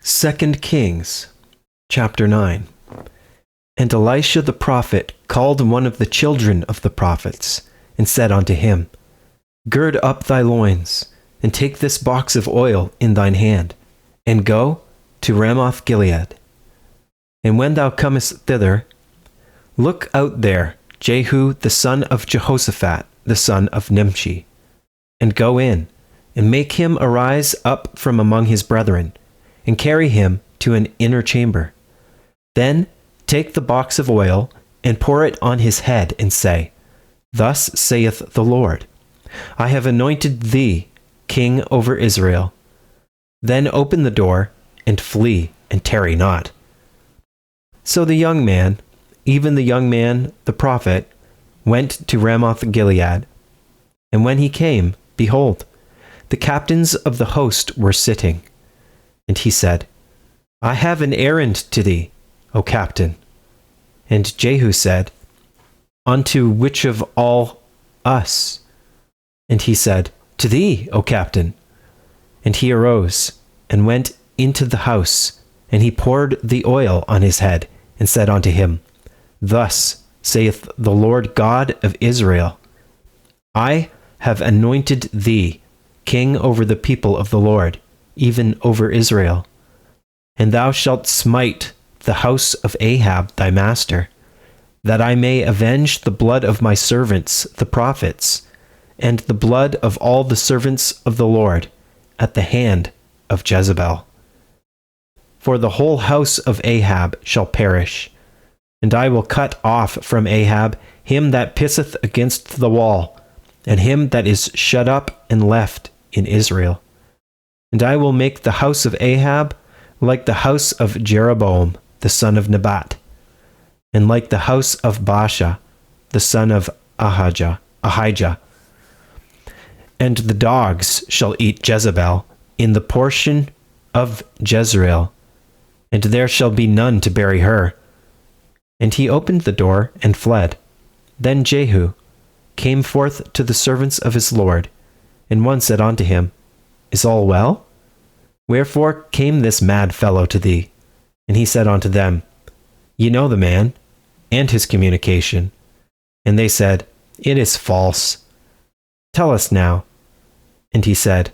2 Kings, chapter 9. And Elisha the prophet called one of the children of the prophets, and said unto him, Gird up thy loins, and take this box of oil in thine hand, and go to Ramoth Gilead. And when thou comest thither, look out there Jehu the son of Jehoshaphat, the son of Nimshi, and go in, and make him arise up from among his brethren, and carry him to an inner chamber. Then take the box of oil, and pour it on his head, and say, Thus saith the Lord, I have anointed thee king over Israel. Then open the door, and flee, and tarry not. So the young man, even the young man the prophet, went to Ramoth Gilead. And when he came, behold, the captains of the host were sitting. And he said, I have an errand to thee, O captain. And Jehu said, Unto which of all us? And he said, To thee, O captain. And he arose, and went into the house, and he poured the oil on his head, and said unto him, Thus saith the Lord God of Israel, I have anointed thee king over the people of the Lord, even over Israel. And thou shalt smite the house of Ahab thy master, that I may avenge the blood of my servants the prophets, and the blood of all the servants of the Lord, at the hand of Jezebel. For the whole house of Ahab shall perish, and I will cut off from Ahab him that pisseth against the wall, and him that is shut up and left in Israel. And I will make the house of Ahab like the house of Jeroboam the son of Nebat, and like the house of Baasha the son of Ahijah. And the dogs shall eat Jezebel in the portion of Jezreel, and there shall be none to bury her. And he opened the door and fled. Then Jehu came forth to the servants of his lord, and one said unto him, Is all well? Wherefore came this mad fellow to thee? And he said unto them, Ye know the man, and his communication. And they said, It is false. Tell us now. And he said,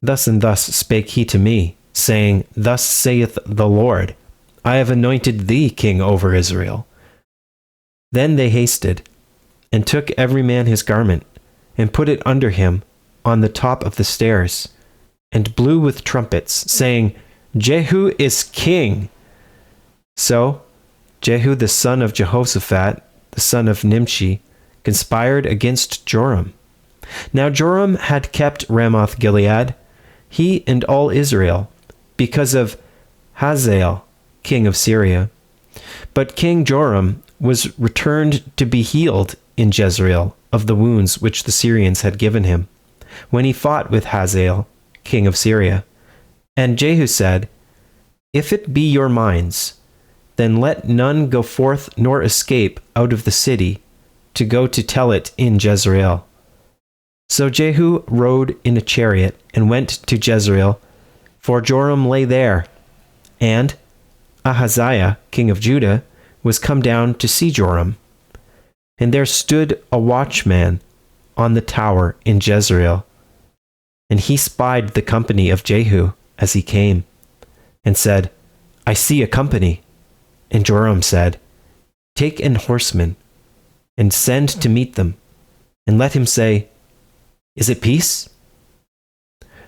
Thus and thus spake he to me, saying, Thus saith the Lord, I have anointed thee king over Israel. Then they hasted, and took every man his garment, and put it under him on the top of the stairs, and blew with trumpets, saying, Jehu is king. So Jehu the son of Jehoshaphat, the son of Nimshi, conspired against Joram. Now Joram had kept Ramoth Gilead, he and all Israel, because of Hazael, king of Syria. But King Joram was returned to be healed in Jezreel of the wounds which the Syrians had given him, when he fought with Hazael, king of Syria. And Jehu said, If it be your minds, then let none go forth nor escape out of the city to go to tell it in Jezreel. So Jehu rode in a chariot and went to Jezreel, for Joram lay there, and Ahaziah, king of Judah, was come down to see Joram. And there stood a watchman on the tower in Jezreel, and he spied the company of Jehu as he came, and said, I see a company. And Joram said, Take an horseman, and send to meet them, and let him say, Is it peace?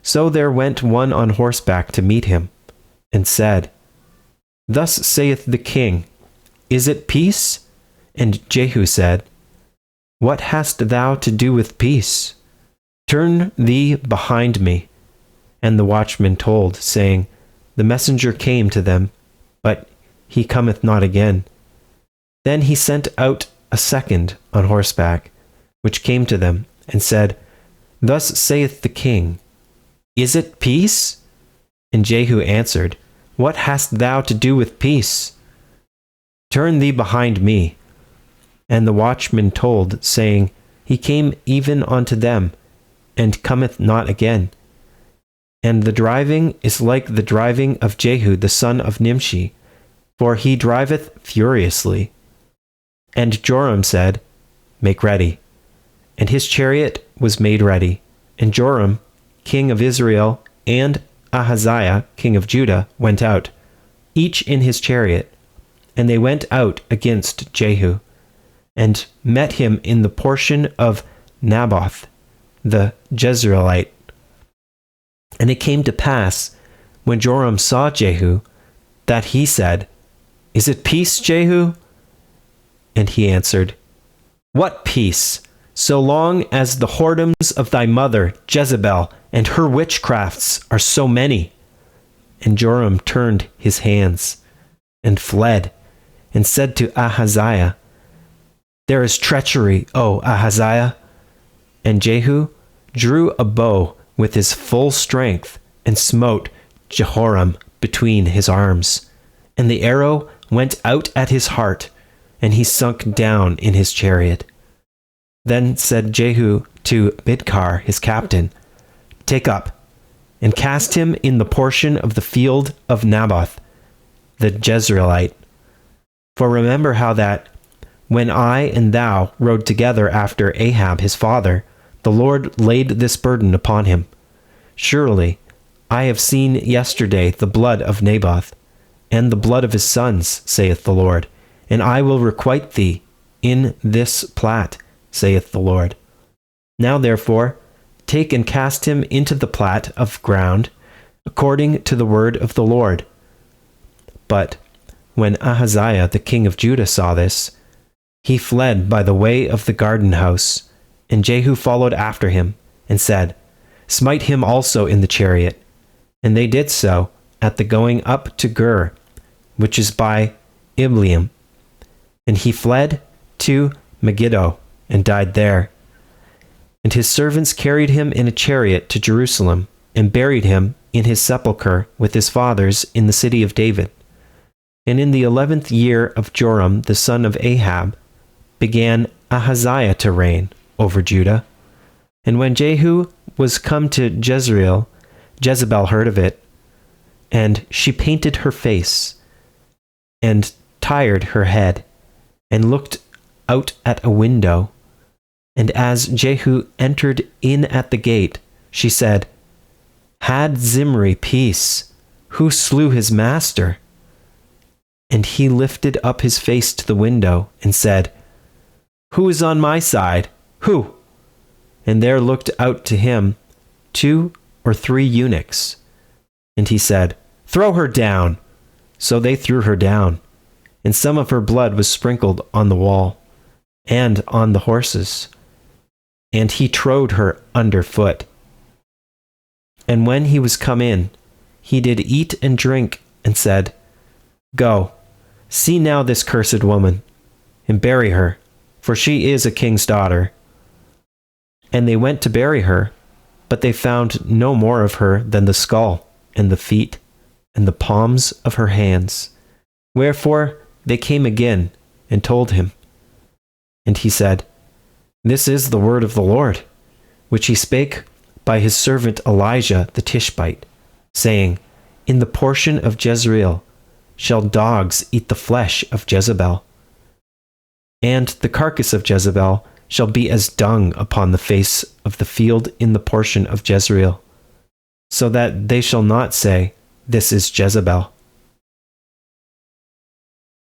So there went one on horseback to meet him, and said, Thus saith the king, Is it peace? And Jehu said, What hast thou to do with peace? Turn thee behind me. And the watchman told, saying, The messenger came to them, but he cometh not again. Then he sent out a second on horseback, which came to them, and said, Thus saith the king, Is it peace? And Jehu answered, What hast thou to do with peace? Turn thee behind me. And the watchman told, saying, He came even unto them, and cometh not again. And the driving is like the driving of Jehu the son of Nimshi, for he driveth furiously. And Joram said, Make ready. And his chariot was made ready. And Joram, king of Israel, and Ahaziah, king of Judah, went out, each in his chariot. And they went out against Jehu, and met him in the portion of Naboth, the Jezreelite. And it came to pass, when Joram saw Jehu, that he said, Is it peace, Jehu? And he answered, What peace, so long as the whoredoms of thy mother Jezebel and her witchcrafts are so many? And Joram turned his hands and fled, and said to Ahaziah, There is treachery, O Ahaziah. And Jehu drew a bow with his full strength, and smote Jehoram between his arms. And the arrow went out at his heart, and he sunk down in his chariot. Then said Jehu to Bidkar his captain, Take up, and cast him in the portion of the field of Naboth, the Jezreelite. For remember how that, when I and thou rode together after Ahab his father, the Lord laid this burden upon him. Surely I have seen yesterday the blood of Naboth, and the blood of his sons, saith the Lord, and I will requite thee in this plat, saith the Lord. Now therefore, take and cast him into the plat of ground, according to the word of the Lord. But when Ahaziah the king of Judah saw this, he fled by the way of the garden house, and Jehu followed after him, and said, Smite him also in the chariot. And they did so at the going up to Gur, which is by Ibleam. And he fled to Megiddo, and died there. And his servants carried him in a chariot to Jerusalem, and buried him in his sepulchre with his fathers in the city of David. And in the 11th year of Joram the son of Ahab began Ahaziah to reign over Judah. And when Jehu was come to Jezreel, Jezebel heard of it, and she painted her face, and tired her head, and looked out at a window. And as Jehu entered in at the gate, she said, Had Zimri peace? Who slew his master? And he lifted up his face to the window, and said, Who is on my side? Who? And there looked out to him 2 or 3 eunuchs. And he said, Throw her down. So they threw her down, and some of her blood was sprinkled on the wall, and on the horses. And he trode her under foot. And when he was come in, he did eat and drink, and said, Go, see now this cursed woman, and bury her, for she is a king's daughter. And they went to bury her, but they found no more of her than the skull, and the feet, and the palms of her hands. Wherefore they came again, and told him. And he said, This is the word of the Lord, which he spake by his servant Elijah the Tishbite, saying, In the portion of Jezreel shall dogs eat the flesh of Jezebel, and the carcass of Jezebel shall be as dung upon the face of the field in the portion of Jezreel, so that they shall not say, This is Jezebel.